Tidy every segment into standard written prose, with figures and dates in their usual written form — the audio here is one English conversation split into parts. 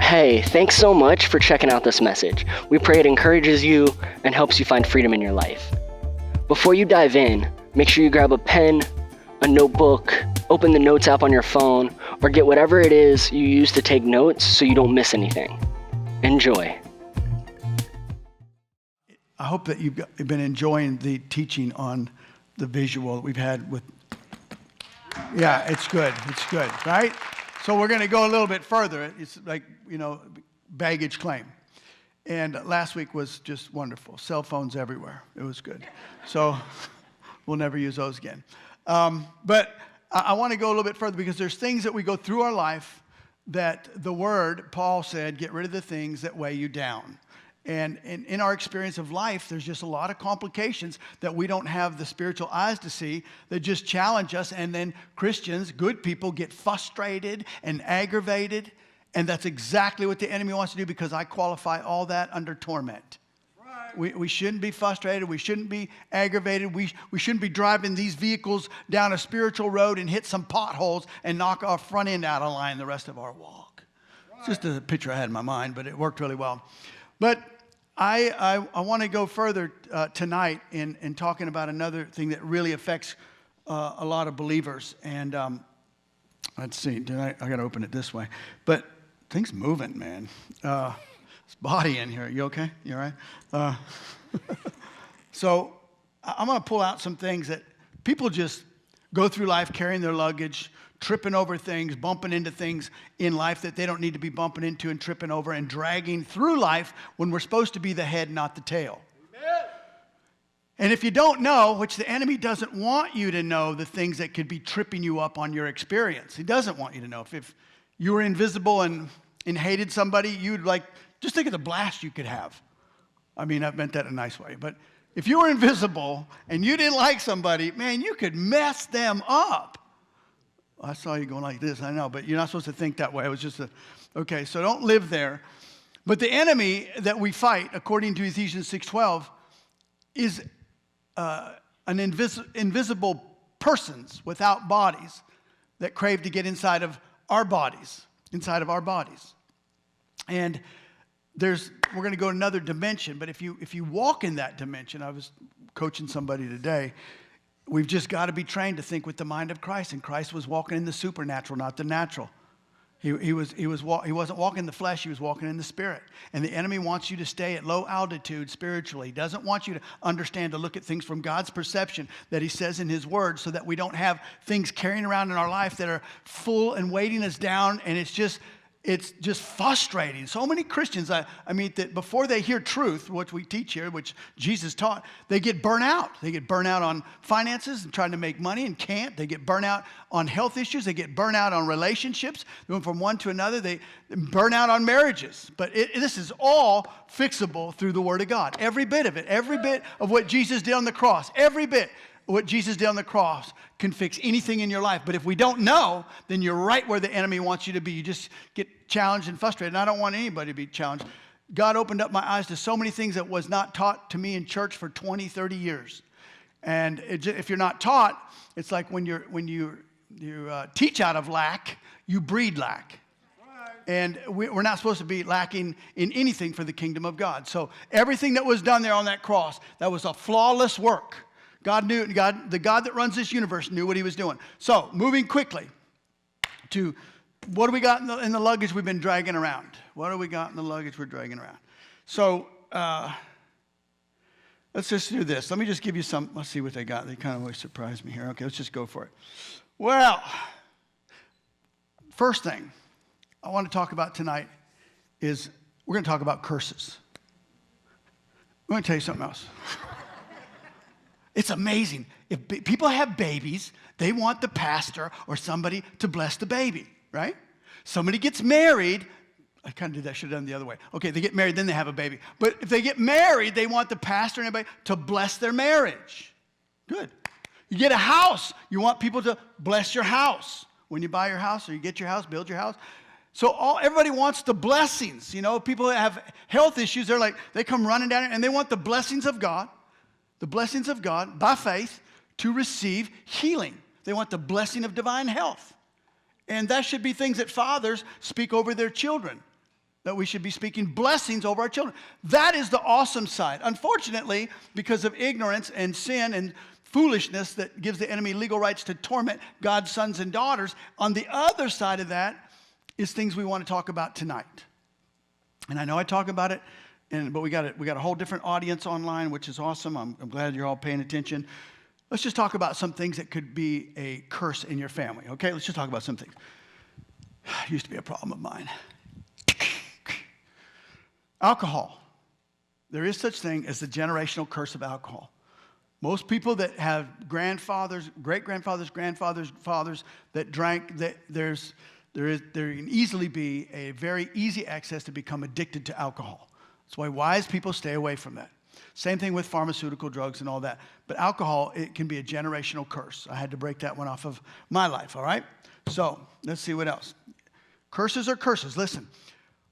Hey, thanks so much for checking out this message. We pray it encourages you and helps you find freedom in your life. Before you dive in, make sure you grab a pen, a notebook, open the notes app on your phone, or get whatever it is you use to take notes so you don't miss anything. Enjoy. I hope that you've been enjoying the teaching on the visual that we've had with. Yeah, it's good, right? So we're going to go a little bit further. It's like, baggage claim. And last week was just wonderful. Cell phones everywhere. It was good. So we'll never use those again. But I want to go a little bit further because there's things that we go through our life that the Word, Paul said, get rid of the things that weigh you down. And in our experience of life, there's just a lot of complications that we don't have the spiritual eyes to see that just challenge us. And then Christians, good people, get frustrated and aggravated. And that's exactly what the enemy wants to do, because I qualify all that under torment. Right. We shouldn't be frustrated. We shouldn't be aggravated. We shouldn't be driving these vehicles down a spiritual road and hit some potholes and knock our front end out of line the rest of our walk. Right. It's just a picture I had in my mind, but it worked really well. But I want to go further tonight in talking about another thing that really affects a lot of believers. And let's see, I got to open it this way. But things moving, man. This body in here. You okay? You all right? So I'm going to pull out some things that people just go through life carrying their luggage, tripping over things, bumping into things in life that they don't need to be bumping into and tripping over and dragging through life when we're supposed to be the head, not the tail. Amen. And if you don't know, which the enemy doesn't want you to know, the things that could be tripping you up on your experience. He doesn't want you to know. If you were invisible and hated somebody, you'd just think of the blast you could have. I mean, I've meant that in a nice way. But if you were invisible and you didn't like somebody, man, you could mess them up. I saw you going like this, I know, but you're not supposed to think that way. It was just okay, so don't live there. But the enemy that we fight, according to Ephesians 6:12, is an invisible persons without bodies that crave to get inside of our bodies. And we're going to go another dimension, but if you walk in that dimension, I was coaching somebody today, we've just got to be trained to think with the mind of Christ. And Christ was walking in the supernatural, not the natural. He wasn't walking in the flesh. He was walking in the spirit. And the enemy wants you to stay at low altitude spiritually. He doesn't want you to understand, to look at things from God's perception that he says in his word, so that we don't have things carrying around in our life that are full and weighting us down. And it's just frustrating. So many Christians I mean, that before they hear truth, what we teach here, which Jesus taught, they get burnt out. They get burnt out on finances and trying to make money and can't. They get burnt out on health issues. They get burnt out on relationships, going from one to another. They burn out on marriages. But this is all fixable through the Word of God. Every bit of it. Every bit of what Jesus did on the cross. Every bit. What Jesus did on the cross can fix anything in your life. But if we don't know, then you're right where the enemy wants you to be. You just get challenged and frustrated. And I don't want anybody to be challenged. God opened up my eyes to so many things that was not taught to me in church for 20, 30 years. And if you're not taught, it's like when you teach out of lack, you breed lack. And we're not supposed to be lacking in anything for the kingdom of God. So everything that was done there on that cross, that was a flawless work. The God that runs this universe knew what he was doing. So, moving quickly to what do we got in the luggage we've been dragging around? What do we got in the luggage we're dragging around? So, let's just do this. Let me just give you some. Let's see what they got. They kind of always surprise me here. Okay, let's just go for it. Well, first thing I want to talk about tonight is we're going to talk about curses. I'm going to tell you something else. It's amazing. If people have babies, they want the pastor or somebody to bless the baby, right? Somebody gets married. I kind of did that. I should have done it the other way. Okay, they get married, then they have a baby. But if they get married, they want the pastor and everybody to bless their marriage. Good. You get a house. You want people to bless your house. When you buy your house or you get your house, build your house. So everybody wants the blessings. People that have health issues, they come running down here and they want the blessings of God. The blessings of God, by faith, to receive healing. They want the blessing of divine health. And that should be things that fathers speak over their children. that we should be speaking blessings over our children. That is the awesome side. Unfortunately, because of ignorance and sin and foolishness that gives the enemy legal rights to torment God's sons and daughters, on the other side of that is things we want to talk about tonight. And I know I talk about it, but we got a whole different audience online, which is awesome. I'm glad you're all paying attention. Let's just talk about some things that could be a curse in your family, okay? Let's just talk about some things. It used to be a problem of mine. Alcohol. There is such thing as the generational curse of alcohol. Most people that have grandfathers, great-grandfathers, grandfathers, fathers that drank, there can easily be a very easy access to become addicted to alcohol. That's why wise people stay away from that. Same thing with pharmaceutical drugs and all that. But alcohol, it can be a generational curse. I had to break that one off of my life, all right? So let's see what else. Curses are curses. Listen,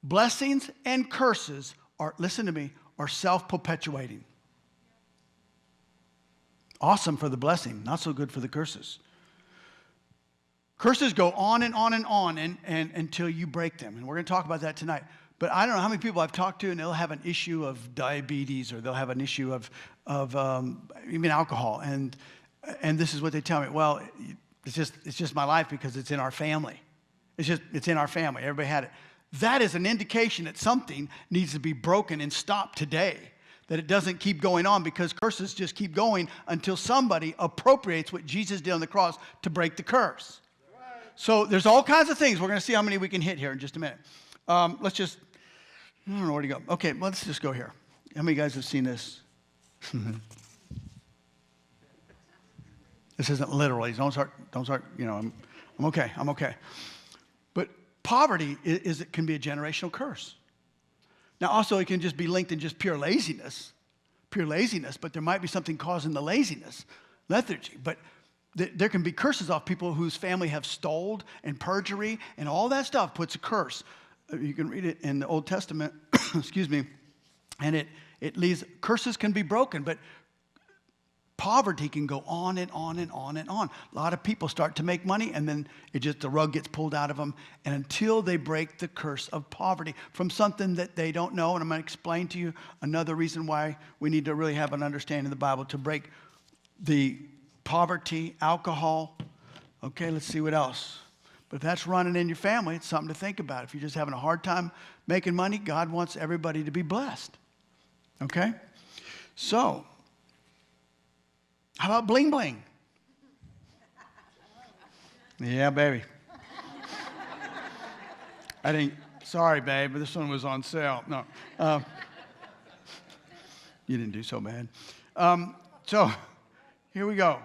blessings and curses are, listen to me, are self-perpetuating. Awesome for the blessing, not so good for the curses. Curses go on and on and on and until you break them. And we're going to talk about that tonight. But I don't know how many people I've talked to, and they'll have an issue of diabetes, or they'll have an issue of even alcohol. And this is what they tell me. Well, it's just my life because it's in our family. It's in our family. Everybody had it. That is an indication that something needs to be broken and stopped today. That it doesn't keep going on, because curses just keep going until somebody appropriates what Jesus did on the cross to break the curse. So there's all kinds of things. We're going to see how many we can hit here in just a minute. Let's just, I don't know where to go. Okay, let's just go here. How many guys have seen this? This isn't literally. Don't start, I'm okay. But poverty can be a generational curse. Now, also, it can just be linked in just pure laziness, but there might be something causing the laziness, lethargy. But there can be curses off people whose family have stole and perjury, and all that stuff puts a curse. You can read it in the Old Testament, excuse me, and it leaves, curses can be broken, but poverty can go on and on and on and on. A lot of people start to make money, and then the rug gets pulled out of them, and until they break the curse of poverty from something that they don't know. And I'm going to explain to you another reason why we need to really have an understanding of the Bible to break the poverty, alcohol. Okay, let's see what else. But if that's running in your family, it's something to think about. If you're just having a hard time making money, God wants everybody to be blessed. Okay? So, how about bling bling? Yeah, baby. Sorry, babe, but this one was on sale. No. You didn't do so bad. So, here we go.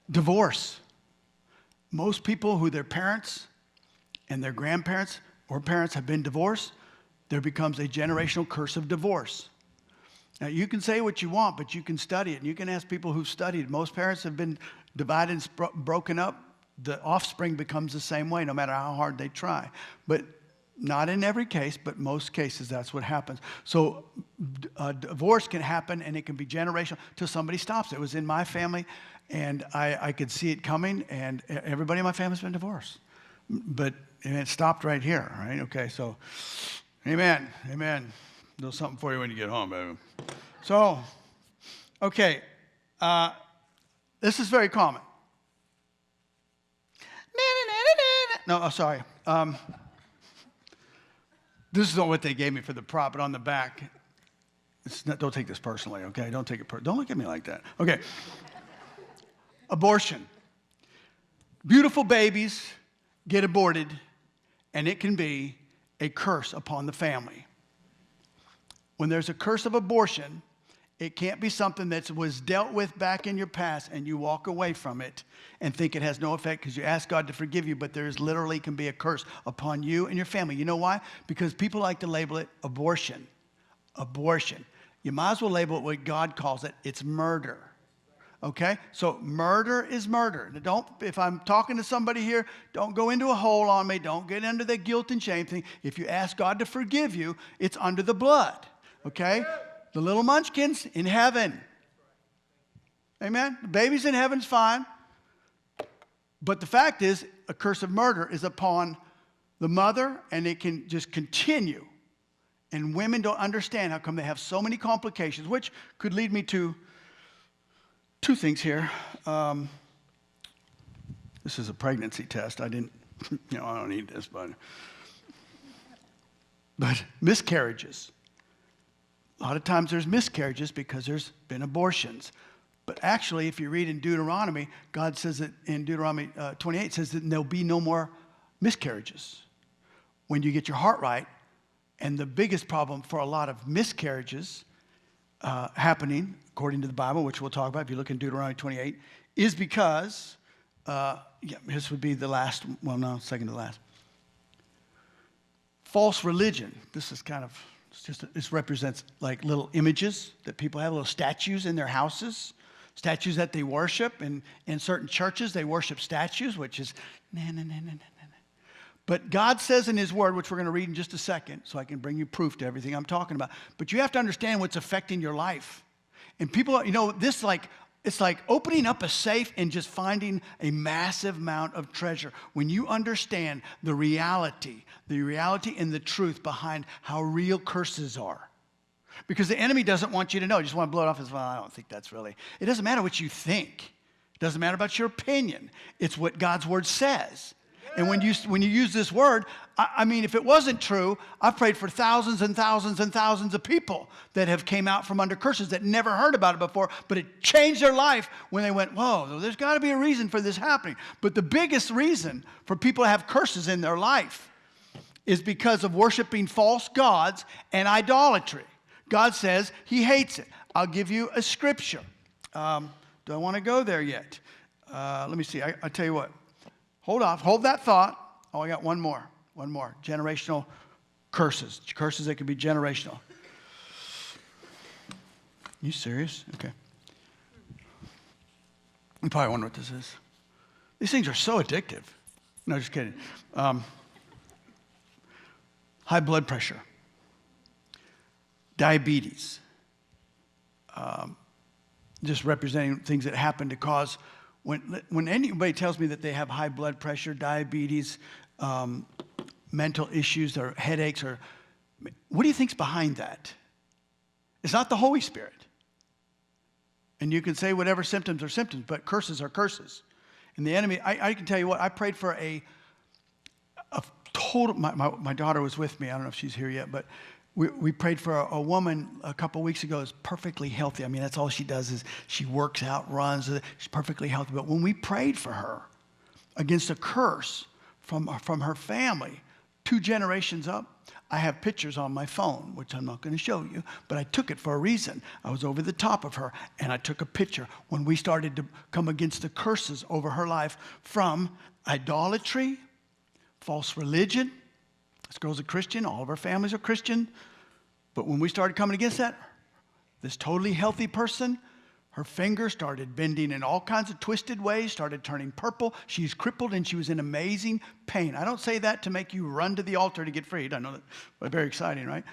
Divorce. Most people who their parents and their grandparents or parents have been divorced, there becomes a generational curse of divorce. Now, you can say what you want, but you can study it. And you can ask people who've studied. Most parents have been divided and broken up. The offspring becomes the same way, no matter how hard they try. But not in every case, but most cases, that's what happens. So divorce can happen, and it can be generational till somebody stops it. It was in my family, and I could see it coming, and everybody in my family's been divorced. But it stopped right here, right? Okay, so amen, amen. A little something for you when you get home, baby. So, okay, this is very common. No, sorry. This is not what they gave me for the prop, but on the back, don't take this personally, okay? Don't take it don't look at me like that. Okay. Abortion. Beautiful babies get aborted, and it can be a curse upon the family. When there's a curse of abortion, it can't be something that was dealt with back in your past and you walk away from it and think it has no effect because you ask God to forgive you, but there literally can be a curse upon you and your family. You know why? Because people like to label it abortion. Abortion. You might as well label it what God calls it. It's murder. Okay? So murder is murder. If I'm talking to somebody here, don't go into a hole on me. Don't get under the guilt and shame thing. If you ask God to forgive you, it's under the blood. Okay? The little munchkins in heaven. Amen? The babies in heaven's fine. But the fact is, a curse of murder is upon the mother, and it can just continue. And women don't understand how come they have so many complications, which could lead me to two things here. This is a pregnancy test. I didn't, I don't need this, but miscarriages. A lot of times there's miscarriages because there's been abortions. But actually, if you read in Deuteronomy, God says that in Deuteronomy 28, says that there'll be no more miscarriages when you get your heart right. And the biggest problem for a lot of miscarriages happening, according to the Bible, which we'll talk about if you look in Deuteronomy 28, is because, this would be the last, well, no, second to last. False religion. This is kind of, this represents like little images that people have, little statues in their houses, statues that they worship. And in certain churches, they worship statues, which is But God says in his word, which we're going to read in just a second, so I can bring you proof to everything I'm talking about. But you have to understand what's affecting your life. And people, this it's like opening up a safe and just finding a massive amount of treasure. When you understand the reality and the truth behind how real curses are. Because the enemy doesn't want you to know. You just want to blow it off as, well, I don't think that's really. It doesn't matter what you think. It doesn't matter about your opinion. It's what God's word says. And when you use this word, I mean, if it wasn't true, I've prayed for thousands and thousands and thousands of people that have came out from under curses that never heard about it before, but it changed their life when they went, whoa, there's got to be a reason for this happening. But the biggest reason for people to have curses in their life is because of worshiping false gods and idolatry. God says he hates it. I'll give you a scripture. Do I want to go there yet? Let me see. I'll tell you what. Hold that thought. Oh, I got one more. Generational curses. Curses that can be generational. You serious? Okay. You probably wonder what this is. These things are so addictive. No, just kidding. High blood pressure. Diabetes. Just representing things that happen to cause. When anybody tells me that they have high blood pressure, diabetes, mental issues, or headaches, or what do you think's behind that? It's not the Holy Spirit. And you can say whatever symptoms are symptoms, but curses are curses. And the enemy, I can tell you what, I prayed for a total, my daughter was with me, I don't know if she's here yet, but we prayed for a woman a couple weeks ago who's perfectly healthy. I mean, that's all she does is she works out, runs. She's perfectly healthy. But when we prayed for her against a curse from her family, 2 generations up, I have pictures on my phone, which I'm not going to show you, but I took it for a reason. I was over the top of her, and I took a picture when we started to come against the curses over her life from idolatry, false religion. This girl's a Christian. All of our families are Christian. But when we started coming against that, this totally healthy person, her fingers started bending in all kinds of twisted ways, started turning purple. She's crippled, and she was in amazing pain. I don't say that to make you run to the altar to get freed. I know that, but very exciting, right?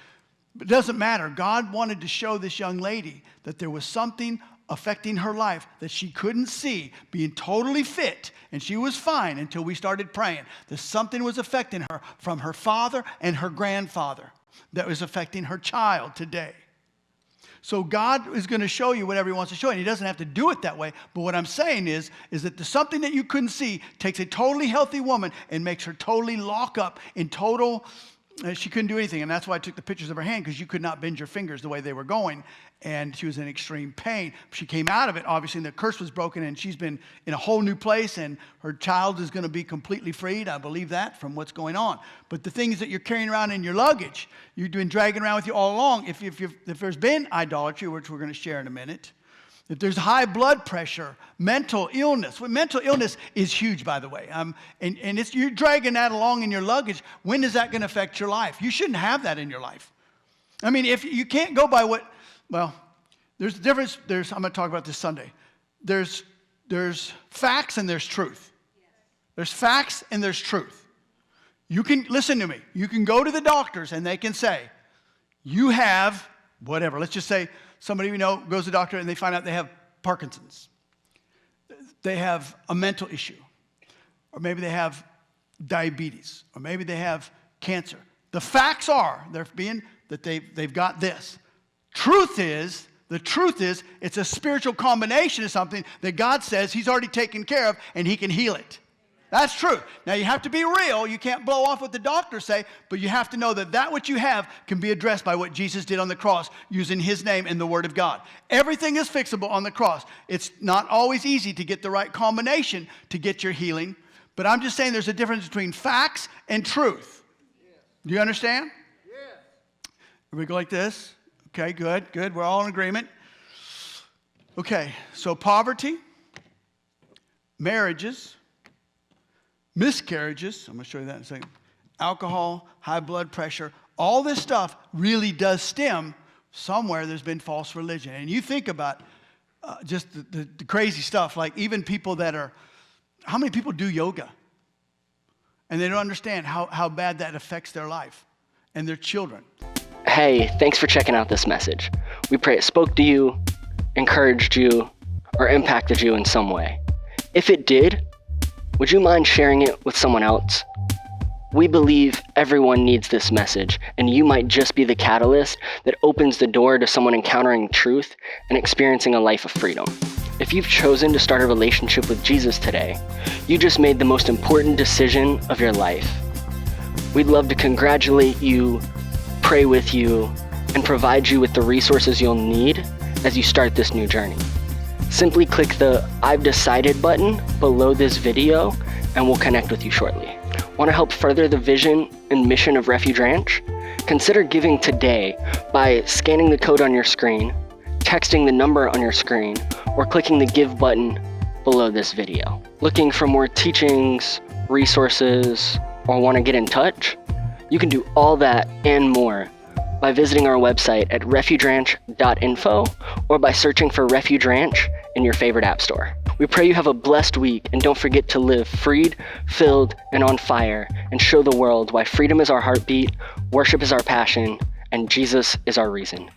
But it doesn't matter. God wanted to show this young lady that there was something affecting her life that she couldn't see, being totally fit, and she was fine until we started praying. That something was affecting her from her father and her grandfather that was affecting her child today. So God is going to show you whatever he wants to show you, and he doesn't have to do it that way. But what I'm saying is that something that you couldn't see takes a totally healthy woman and makes her totally lock up in total. She couldn't do anything, and that's why I took the pictures of her hand, because you could not bend your fingers the way they were going, and she was in extreme pain. She came out of it, obviously, and the curse was broken, and she's been in a whole new place, and her child is going to be completely freed. I believe that from what's going on. But the things that you're carrying around in your luggage, you've been dragging around with you all along. If there's been idolatry, which we're going to share in a minute, if there's high blood pressure, mental illness. Well, mental illness is huge, by the way. And you're dragging that along in your luggage. When is that going to affect your life? You shouldn't have that in your life. I mean, if you can't go by there's a difference. I'm going to talk about this Sunday. There's facts and there's truth. There's facts and there's truth. You can, listen to me, you can go to the doctors and they can say, you have whatever. Let's just say, somebody we know goes to the doctor and they find out they have Parkinson's. They have a mental issue. Or maybe they have diabetes, or maybe they have cancer. The facts are that they've got this. The truth is, it's a spiritual combination of something that God says He's already taken care of and He can heal it. That's true. Now, you have to be real. You can't blow off what the doctors say, but you have to know that what you have can be addressed by what Jesus did on the cross using His name and the Word of God. Everything is fixable on the cross. It's not always easy to get the right combination to get your healing, but I'm just saying there's a difference between facts and truth. Do you understand? Yes. We go like this. Okay, good. We're all in agreement. Okay, so poverty, marriages, miscarriages, I'm going to show you that in a second, alcohol, high blood pressure, all this stuff really does stem somewhere there's been false religion. And you think about just the crazy stuff, like even people how many people do yoga? And they don't understand how bad that affects their life and their children. Hey, thanks for checking out this message. We pray it spoke to you, encouraged you, or impacted you in some way. If it did, would you mind sharing it with someone else? We believe everyone needs this message, and you might just be the catalyst that opens the door to someone encountering truth and experiencing a life of freedom. If you've chosen to start a relationship with Jesus today, you just made the most important decision of your life. We'd love to congratulate you, pray with you, and provide you with the resources you'll need as you start this new journey. Simply click the I've decided button below this video and we'll connect with you shortly. Want to help further the vision and mission of Refuge Ranch? Consider giving today by scanning the code on your screen, texting the number on your screen, or clicking the Give button below this video. Looking for more teachings, resources, or want to get in touch? You can do all that and more by visiting our website at refugeranch.info or by searching for Refuge Ranch in your favorite app store. We pray you have a blessed week, and don't forget to live freed, filled, and on fire, and show the world why freedom is our heartbeat, worship is our passion, and Jesus is our reason.